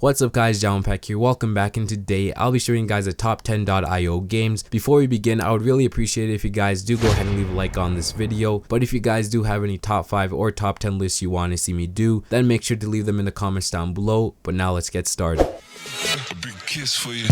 What's up guys, JamoPak here, welcome back, and today I'll be showing you guys the top 10.io games. Before we begin, I would really appreciate it if you guys do go ahead and leave a like on this video, but if you guys do have any top 5 or top 10 lists you want to see me do, then make sure to leave them in the comments down below. But now let's get started. A big kiss for you.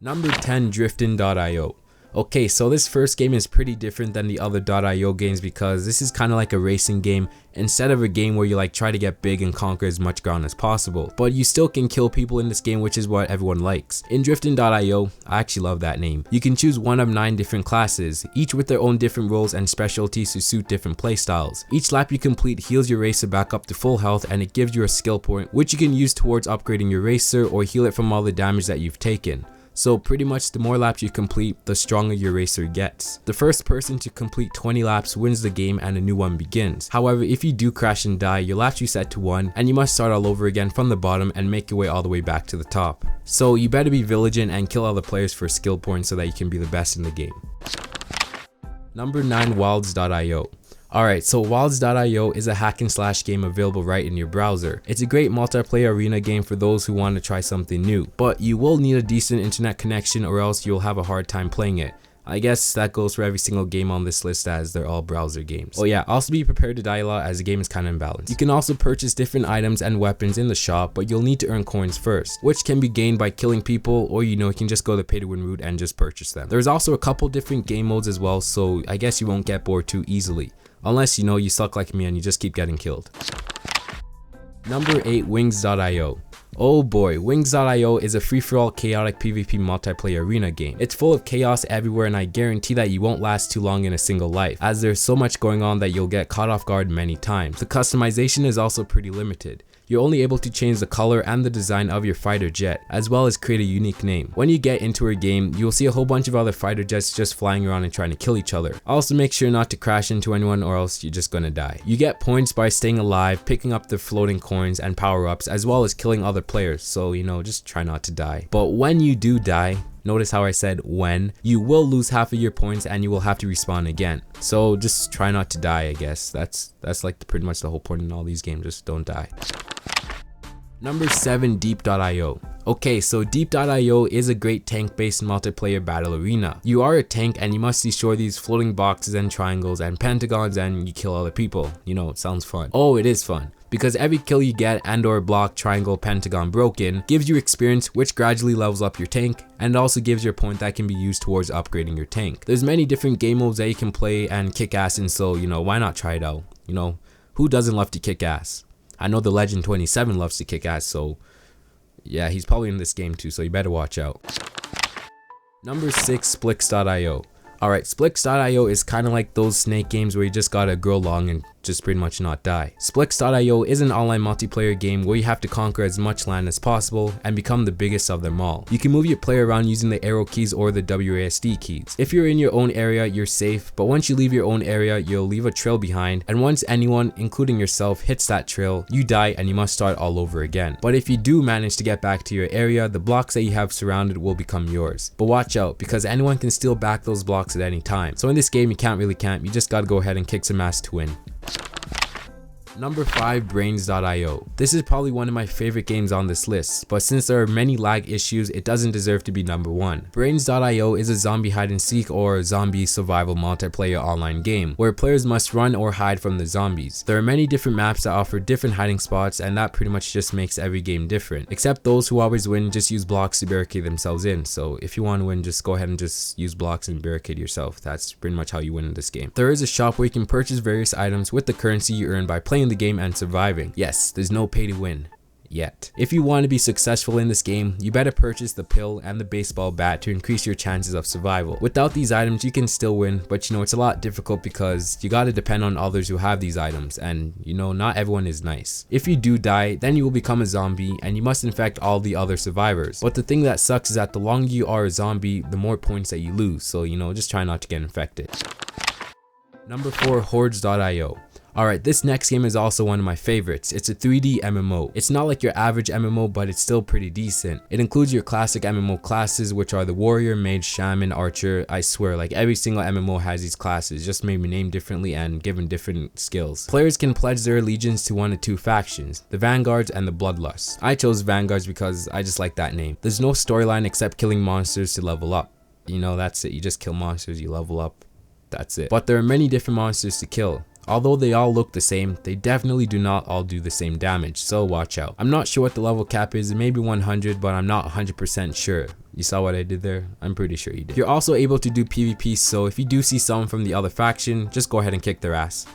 Number 10, Driftin.io. Okay, so this first game is pretty different than the other .io games because this is kind of like a racing game instead of a game where you like try to get big and conquer as much ground as possible. But you still can kill people in this game, which is what everyone likes. In Driftin.io, I actually love that name, you can choose one of 9 different classes, each with their own different roles and specialties to suit different playstyles. Each lap you complete heals your racer back up to full health, and it gives you a skill point which you can use towards upgrading your racer or heal it from all the damage that you've taken. So pretty much the more laps you complete, the stronger your racer gets. The first person to complete 20 laps wins the game and a new one begins. However, if you do crash and die, your laps reset to 1 and you must start all over again from the bottom and make your way all the way back to the top. So you better be vigilant and kill all the players for skill points so that you can be the best in the game. Number 9, Wilds.io. Alright, so Wilds.io is a hack and slash game available right in your browser. It's a great multiplayer arena game for those who want to try something new, but you will need a decent internet connection or else you'll have a hard time playing it. I guess that goes for every single game on this list as they're all browser games. Oh yeah, also be prepared to die a lot as the game is kind of imbalanced. You can also purchase different items and weapons in the shop, but you'll need to earn coins first, which can be gained by killing people, or you can just go the pay to win route and just purchase them. There's also a couple different game modes as well, so I guess you won't get bored too easily. Unless you suck like me and you just keep getting killed. Number 8, Wings.io. Oh boy, Wings.io is a free-for-all chaotic PvP multiplayer arena game. It's full of chaos everywhere and I guarantee that you won't last too long in a single life, as there's so much going on that you'll get caught off guard many times. The customization is also pretty limited. You're only able to change the color and the design of your fighter jet, as well as create a unique name. When you get into a game, you'll see a whole bunch of other fighter jets just flying around and trying to kill each other. Also make sure not to crash into anyone or else you're just gonna die. You get points by staying alive, picking up the floating coins and power-ups, as well as killing other players, so just try not to die. But when you do die, notice how I said when, you will lose half of your points and you will have to respawn again. So just try not to die, I guess. That's like pretty much the whole point in all these games, just don't die. Number 7, Deep.io. Okay, so Deep.io is a great tank-based multiplayer battle arena. You are a tank and you must destroy these floating boxes and triangles and pentagons and you kill other people. It sounds fun. Oh, it is fun, because every kill you get and or block, triangle, pentagon broken gives you experience which gradually levels up your tank, and also gives you a point that can be used towards upgrading your tank. There's many different game modes that you can play and kick ass in, so why not try it out? Who doesn't love to kick ass? I know the Legend 27 loves to kick ass, so yeah, he's probably in this game too, so you better watch out. Number 6, Splix.io. Alright, Splix.io is kind of like those snake games where you just gotta grow long and just pretty much not die. Splix.io is an online multiplayer game where you have to conquer as much land as possible and become the biggest of them all. You can move your player around using the arrow keys or the WASD keys. If you're in your own area, you're safe, but once you leave your own area, you'll leave a trail behind, and once anyone, including yourself, hits that trail, you die and you must start all over again. But if you do manage to get back to your area, the blocks that you have surrounded will become yours. But watch out, because anyone can steal back those blocks at any time. So in this game, you can't really camp, you just gotta go ahead and kick some ass to win. Number 5, Brains.io. This is probably one of my favorite games on this list, but since there are many lag issues, it doesn't deserve to be number 1. Brains.io is a zombie hide and seek or zombie survival multiplayer online game where players must run or hide from the zombies. There are many different maps that offer different hiding spots, and that pretty much just makes every game different, except those who always win just use blocks to barricade themselves in. So if you want to win, just go ahead and just use blocks and barricade yourself. That's pretty much how you win in this game. There is a shop where you can purchase various items with the currency you earn by playing the game and surviving. Yes, there's no pay to win yet. If you want to be successful in this game, you better purchase the pill and the baseball bat to increase your chances of survival. Without these items, you can still win, but it's a lot difficult because you gotta depend on others who have these items, and not everyone is nice. If you do die, then you will become a zombie and you must infect all the other survivors. But the thing that sucks is that the longer you are a zombie, the more points that you lose, so just try not to get infected. Number 4, Hordes.io. Alright, this next game is also one of my favorites. It's a 3D MMO. It's not like your average MMO, but it's still pretty decent. It includes your classic MMO classes, which are the warrior, mage, shaman, archer. I swear, like every single MMO has these classes, just maybe named differently and given different skills. Players can pledge their allegiance to one of two factions, the Vanguards and the Bloodlust. I chose Vanguards because I just like that name. There's no storyline except killing monsters to level up. You know, that's it. You just kill monsters, you level up. That's it. But there are many different monsters to kill. Although they all look the same, they definitely do not all do the same damage, so watch out. I'm not sure what the level cap is, it may be 100, but I'm not 100% sure. You saw what I did there? I'm pretty sure you did. You're also able to do PvP, so if you do see someone from the other faction, just go ahead and kick their ass.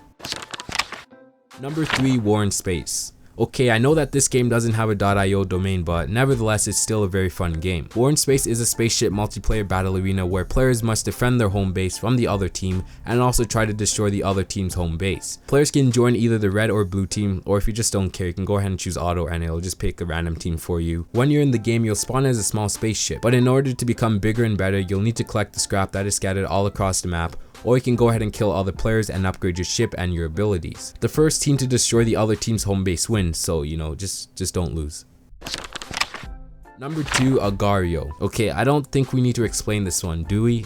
Number 3, Warin.space. Okay, I know that this game doesn't have a .io domain, but nevertheless it's still a very fun game. Warin.space is a spaceship multiplayer battle arena where players must defend their home base from the other team and also try to destroy the other team's home base. Players can join either the red or blue team, or if you just don't care, you can go ahead and choose auto and it'll just pick a random team for you. When you're in the game, you'll spawn as a small spaceship, but in order to become bigger and better, you'll need to collect the scrap that is scattered all across the map, or you can go ahead and kill other players and upgrade your ship and your abilities. The first team to destroy the other team's home base wins, so you know, just don't lose. Number 2, Agario. Okay, I don't think we need to explain this one, do we?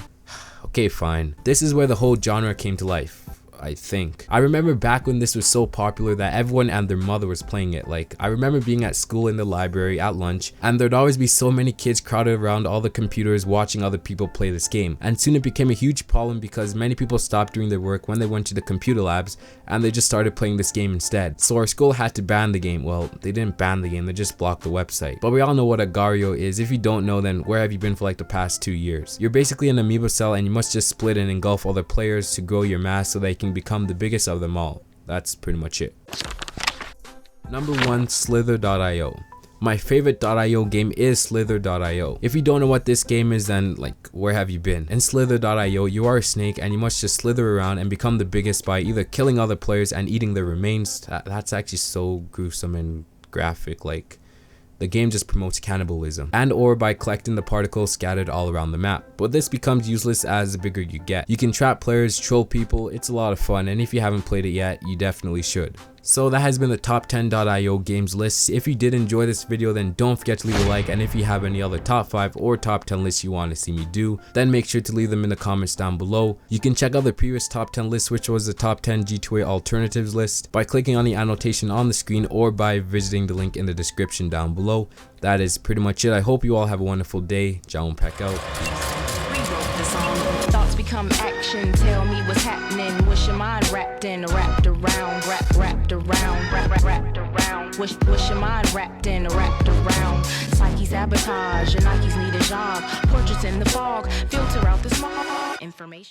Okay, fine. This is where the whole genre came to life, I think. I remember back when this was so popular that everyone and their mother was playing it. Like, I remember being at school in the library at lunch, and there'd always be so many kids crowded around all the computers watching other people play this game. And soon it became a huge problem because many people stopped doing their work when they went to the computer labs and they just started playing this game instead. So our school had to ban the game. Well, they didn't ban the game, they just blocked the website. But we all know what Agario is. If you don't know, then where have you been for like the past 2 years? You're basically an amoeba cell and you must just split and engulf other players to grow your mass so they can become the biggest of them all. That's pretty much it. Number 1, Slither.io. My favorite .io game is Slither.io. If you don't know what this game is, then like, where have you been? In Slither.io, you are a snake and you must just slither around and become the biggest by either killing other players and eating their remains. That's actually so gruesome and graphic. Like, the game just promotes cannibalism, and or by collecting the particles scattered all around the map. But this becomes useless as the bigger you get. You can trap players, troll people, it's a lot of fun, and if you haven't played it yet, you definitely should. So that has been the top 10 .io games list. If you did enjoy this video, then don't forget to leave a like, and if you have any other top 5 or top 10 lists you want to see me do, then make sure to leave them in the comments down below. You can check out the previous top 10 list, which was the top 10 G2A alternatives list, by clicking on the annotation on the screen or by visiting the link in the description down below. That is pretty much it. I hope you all have a wonderful day. JamoPak out. Thoughts become action, tell me what's happening. What's your mind wrapped in, wrapped around, wrapped around. What's your mind wrapped in, wrapped around. Psyche sabotage, your Nikes need a job. Portraits in the fog, filter out the small information.